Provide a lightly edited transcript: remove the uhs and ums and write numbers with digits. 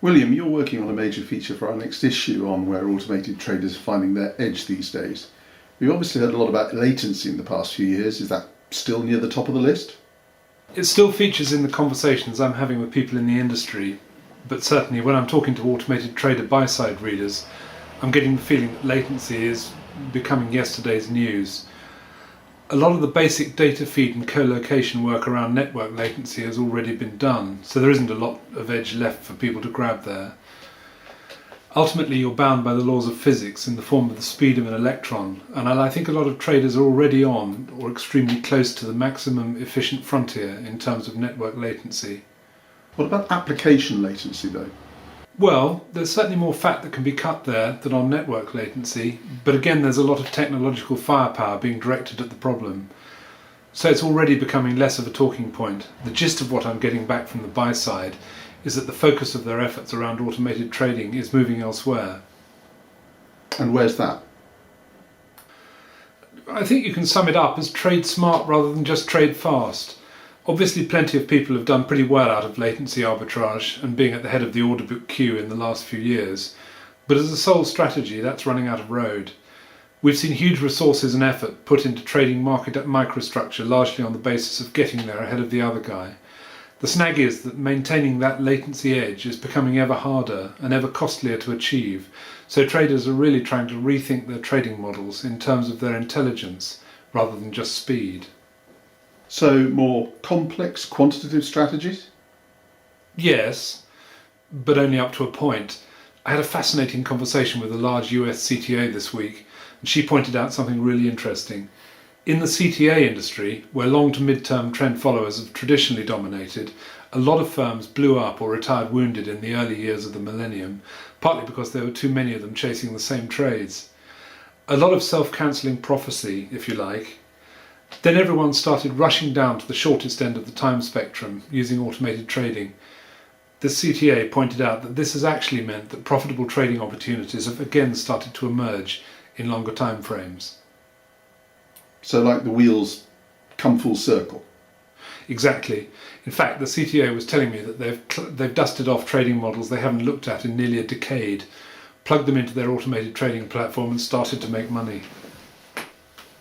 William, you're working on a major feature for our next issue on where automated traders are finding their edge these days. We've obviously heard a lot about latency in the past few years. Is that still near the top of the list? It still features in the conversations I'm having with people in the industry, but certainly when I'm talking to automated trader buy-side readers, I'm getting the feeling that latency is becoming yesterday's news. A lot of the basic data feed and co-location work around network latency has already been done, so there isn't a lot of edge left for people to grab there. Ultimately, you're bound by the laws of physics in the form of the speed of an electron, and I think a lot of traders are already on, or extremely close to, the maximum efficient frontier in terms of network latency. What about application latency though? Well, there's certainly more fat that can be cut there than on network latency, but again there's a lot of technological firepower being directed at the problem. So it's already becoming less of a talking point. The gist of what I'm getting back from the buy side is that the focus of their efforts around automated trading is moving elsewhere. And where's that? I think you can sum it up as trade smart rather than just trade fast. Obviously plenty of people have done pretty well out of latency arbitrage and being at the head of the order book queue in the last few years, but as a sole strategy that's running out of road. We've seen huge resources and effort put into trading market microstructure largely on the basis of getting there ahead of the other guy. The snag is that maintaining that latency edge is becoming ever harder and ever costlier to achieve, so traders are really trying to rethink their trading models in terms of their intelligence rather than just speed. So more complex quantitative strategies? Yes, but only up to a point. I had a fascinating conversation with a large US CTA this week, and she pointed out something really interesting. In the CTA industry, where long to mid-term trend followers have traditionally dominated, a lot of firms blew up or retired wounded in the early years of the millennium, partly because there were too many of them chasing the same trades. A lot of self-cancelling prophecy, if you like. Then everyone started rushing down to the shortest end of the time spectrum using automated trading. The CTA pointed out that this has actually meant that profitable trading opportunities have again started to emerge in longer time frames. So like the wheels come full circle? Exactly. In fact, the CTA was telling me that they've dusted off trading models they haven't looked at in nearly a decade, plugged them into their automated trading platform and started to make money.